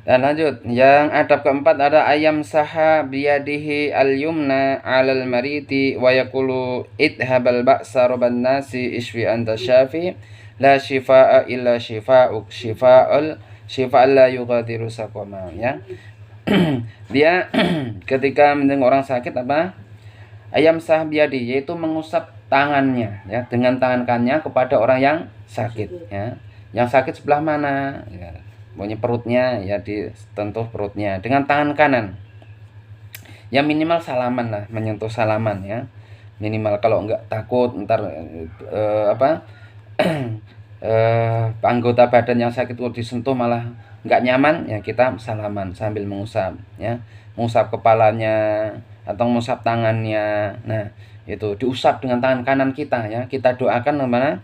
Dan lanjut, yang adab keempat ada ayam saha biyadihi al-yumna 'alal mariti wa yaqulu idhabal ba'sa rabban nasi ishfi anta syafi la shifaa illa shifaa'uk shifa'an la yughadiru saqama, ya. Dia ketika mendengar orang sakit apa? Ayam sah biyadi, yaitu mengusap tangannya, ya, dengan tangan kanannya kepada orang yang sakit, ya. Yang sakit sebelah mana? Ya, pokoknya perutnya, ya, disentuh perutnya dengan tangan kanan. Ya minimal salaman lah, menyentuh salaman, ya. Minimal, kalau enggak takut ntar apa anggota badan yang sakit kalau disentuh malah nggak nyaman, ya kita salaman sambil mengusap, ya, mengusap kepalanya atau mengusap tangannya. Nah, itu diusap dengan tangan kanan kita, ya, kita doakan mana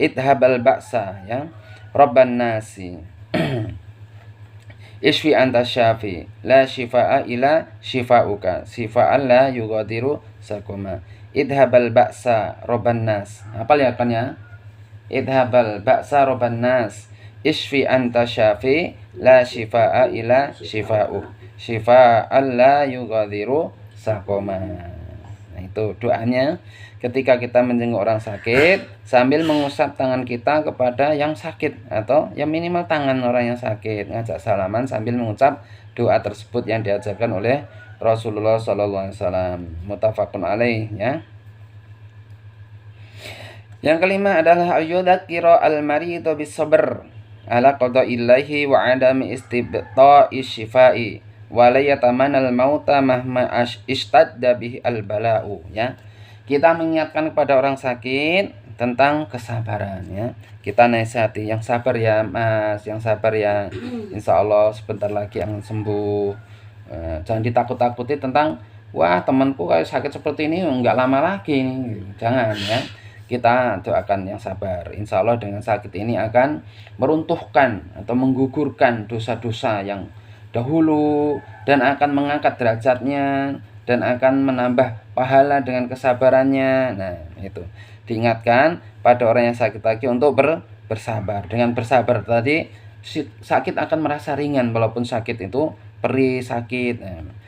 idhabal ba'sa, ya, robban nasi isfi anta syafi la shifaa ila shifauka shifaan la yughadiru sakoma. Idhabal ba'sa robban nas, hafal ya kan, ya. Idhabal ba'sa robban nas isfi anta syafi la shifaa ila shifa'u shifa'an la yughadiru saqama. Nah, itu doanya ketika kita menjenguk orang sakit sambil mengusap tangan kita kepada yang sakit, atau yang minimal tangan orang yang sakit, ngajak salaman sambil mengucap doa tersebut yang diajarkan oleh Rasulullah SAW. Muttafaqun alaih, ya. Yang kelima adalah ayyudzakkira al-maridu bis-sabr ala qada'illahi wa 'adami istibta'i syifai wa la yatamanal mauta mahma ishtadda bihi al-bala'u, ya. Kita mengingatkan kepada orang sakit tentang kesabaran, ya. Kita nasihati, yang sabar ya Mas, yang sabar ya, insya Allah sebentar lagi akan sembuh. Jangan ditakut-takuti tentang wah temanku kayak sakit seperti ini nggak lama lagi, jangan, ya. Kita doakan yang sabar. Insya Allah dengan sakit ini akan meruntuhkan atau menggugurkan dosa-dosa yang dahulu dan akan mengangkat derajatnya dan akan menambah pahala dengan kesabarannya. Nah, itu diingatkan pada orang yang sakit lagi untuk bersabar. Dengan bersabar tadi sakit akan merasa ringan walaupun sakit itu perih, sakit. Nah,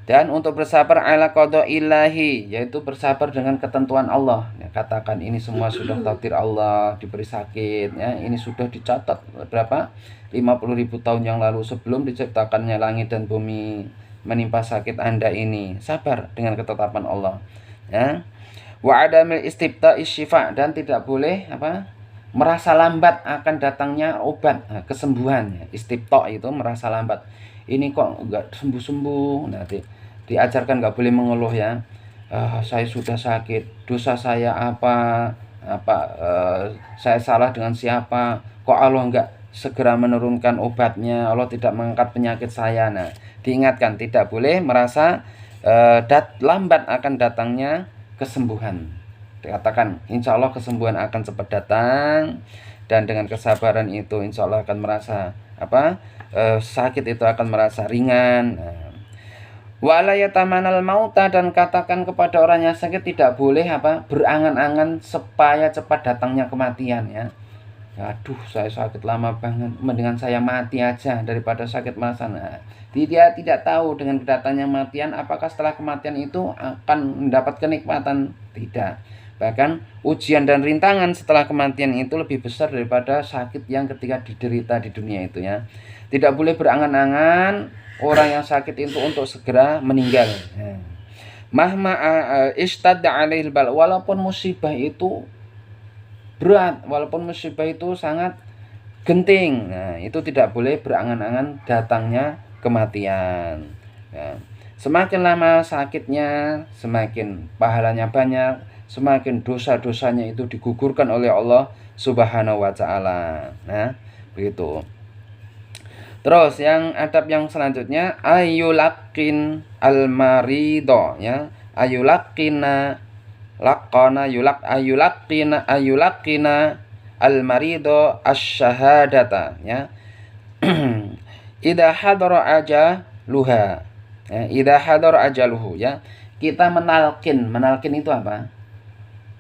dan untuk bersabar ala qada ilahi, yaitu bersabar dengan ketentuan Allah, ya, katakan ini semua sudah takdir Allah, diberi sakit, ya, ini sudah dicatat berapa 50.000 tahun yang lalu sebelum diciptakannya langit dan bumi menimpa sakit Anda ini. Sabar dengan ketetapan Allah, ya. Wa adamil istibta'i syifa, dan tidak boleh apa merasa lambat akan datangnya obat, nah, kesembuhan. Istibta itu merasa lambat, ini kok enggak sembuh-sembuh. Nah, diajarkan nggak boleh mengeluh, ya. Saya sudah sakit, dosa saya apa, saya salah dengan siapa, kok Allah nggak segera menurunkan obatnya, Allah tidak mengangkat penyakit saya. Nah, diingatkan tidak boleh merasa lambat akan datangnya kesembuhan. Dikatakan insya Allah kesembuhan akan cepat datang, dan dengan kesabaran itu insya Allah akan merasa sakit itu akan merasa ringan. Nah, wala yatamanal mauta, dan katakan kepada orang yang sakit tidak boleh berangan-angan supaya cepat datangnya kematian, ya. Aduh, saya sakit lama banget, mendingan saya mati aja daripada sakit masa. Nah, dia tidak tahu dengan kedatangannya kematian apakah setelah kematian itu akan mendapat kenikmatan. Tidak. Bahkan ujian dan rintangan setelah kematian itu lebih besar daripada sakit yang ketika diderita di dunia itu, ya. Tidak boleh berangan-angan orang yang sakit itu untuk segera meninggal. Mahma istadda alaihil bal, walaupun musibah itu berat, walaupun musibah itu sangat genting, nah, itu tidak boleh berangan-angan datangnya kematian, ya. Semakin lama sakitnya, semakin pahalanya banyak, semakin dosa-dosanya itu digugurkan oleh Allah Subhanahu wa Ta'ala. Nah, begitu. Terus yang adab yang selanjutnya ayulakin al-marido, ya. Ayulakina laqana ayulakina al-marido asy-syahadata, ya. Idza hadara ajaluha, ya, idza hadara ajaluhu, ya. Kita menalkin itu apa?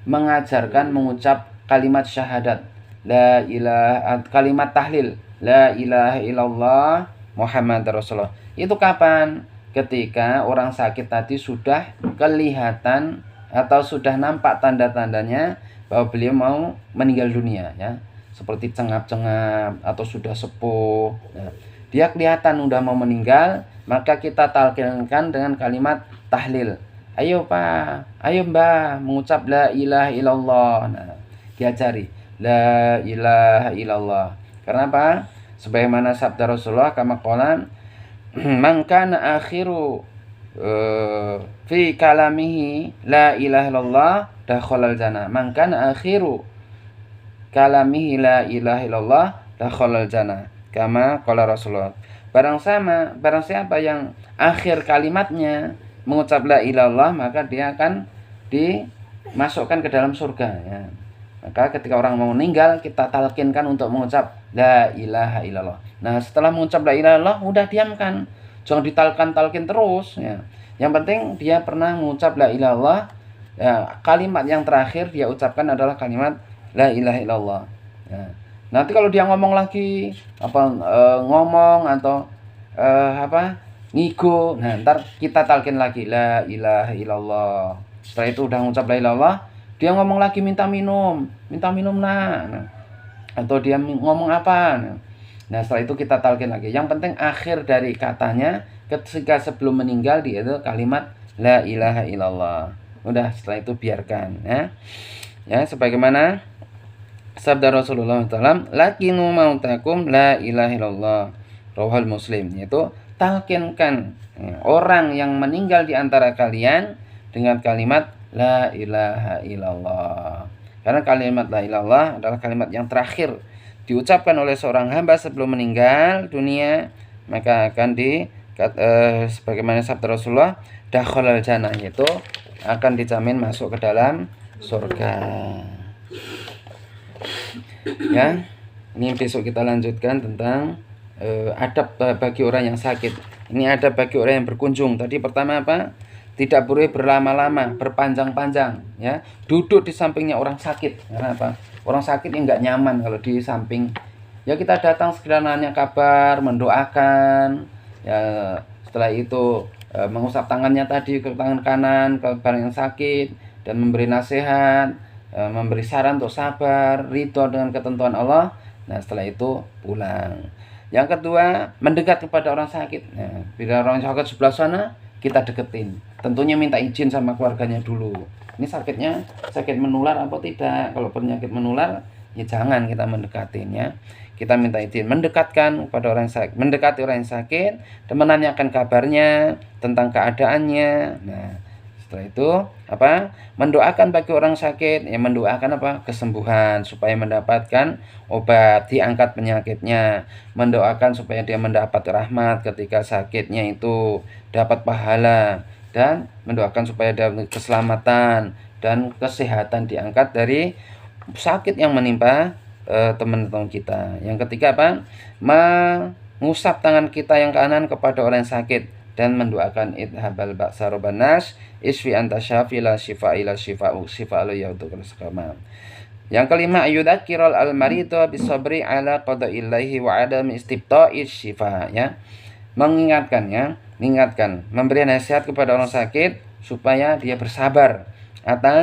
Mengajarkan mengucap kalimat syahadat, la ilaha, kalimat tahlil, la ilaha illallah Muhammad Rasulullah. Itu kapan? Ketika orang sakit tadi sudah kelihatan atau sudah nampak tanda-tandanya bahwa beliau mau meninggal dunia, ya. Seperti cengap-cengap atau sudah sepuh. Nah, dia kelihatan udah mau meninggal, maka kita talqinkan dengan kalimat tahlil. Ayo Pak, ayo Mbak, mengucap la ilaha illallah. Nah, diajari la ilaha illallah. Karena apa? Sebagaimana sabda Rasulullah kama qala man kana akhiru fi kalamihi la ilaha illallah dakhalal jannah. Man kana akhiru kalamihi la ilaha illallah dakhalal jannah. Kama qala Rasulullah. Barang siapa yang akhir kalimatnya mengucap la ilaha illallah, maka dia akan dimasukkan ke dalam surga, ya. Maka ketika orang mau meninggal, kita talqinkan untuk mengucap la ilaha illallah. Nah, setelah mengucap la ilaha illallah, udah diamkan. Jangan ditalkin terus, ya. Yang penting dia pernah mengucap la ilaha illallah. Ya, kalimat yang terakhir dia ucapkan adalah kalimat la ilaha illallah. Ya. Nanti kalau dia ngomong lagi ngomong atau ngigo, nah ntar kita talkin lagi la ilaha illallah. Setelah itu udah mengucap la ilaha illallah, dia ngomong lagi minta minum nah. Atau dia ngomong apa, nah setelah itu kita talqin lagi. Yang penting akhir dari katanya ketika sebelum meninggal dia itu kalimat la ilaha illallah. Udah, setelah itu biarkan, ya sebagaimana sabda Rasulullah SAW, lakinu mautakum la ilaha illallah, rawahul Muslim. Yaitu talqinkan orang yang meninggal di antara kalian dengan kalimat la ilaha illallah. Karena kalimat la ilaha illallah adalah kalimat yang terakhir diucapkan oleh seorang hamba sebelum meninggal dunia, maka akan sebagaimana sabda Rasulullah, dakhalal jannah, yaitu akan dijamin masuk ke dalam surga. Ya, ini besok kita lanjutkan tentang adab bagi orang yang sakit. Ini adab bagi orang yang berkunjung. Tadi pertama apa? Tidak boleh berlama-lama, berpanjang-panjang, ya. Duduk di sampingnya orang sakit. Karena apa? Orang sakit yang nggak nyaman kalau di samping. Ya kita datang segera nanya kabar, mendoakan. Ya setelah itu mengusap tangannya tadi ke tangan kanan ke barang yang sakit dan memberi nasihat, memberi saran untuk sabar, ridho dengan ketentuan Allah. Nah setelah itu pulang. Yang kedua, mendekat kepada orang sakit. Nah, bila orang sakit sebelah sana, kita deketin. Tentunya minta izin sama keluarganya dulu. Ini sakitnya sakit menular apa tidak? Kalau penyakit menular, ya jangan kita mendekatinya. Kita minta izin, mendekatkan kepada orang sakit, mendekati orang yang sakit dan menanyakan kabarnya, tentang keadaannya. Nah, setelah itu mendoakan bagi orang sakit, ya mendoakan kesembuhan supaya mendapatkan obat, diangkat penyakitnya, mendoakan supaya dia mendapat rahmat ketika sakitnya itu, dapat pahala, dan mendoakan supaya dia keselamatan dan kesehatan, diangkat dari sakit yang menimpa teman-teman kita. Yang ketiga mengusap tangan kita yang kanan kepada orang yang sakit dan mendoakan idhabal ba'sa robbanas isfi anta syafi la syifa ila syifa'u syifa'u yautukul sakama. Yang kelima, ayudzakiral al-maridu bisabri ala qada'illahi wa adam istibta'i syifa, ya. Mengingatkan, memberi nasihat kepada orang sakit supaya dia bersabar atas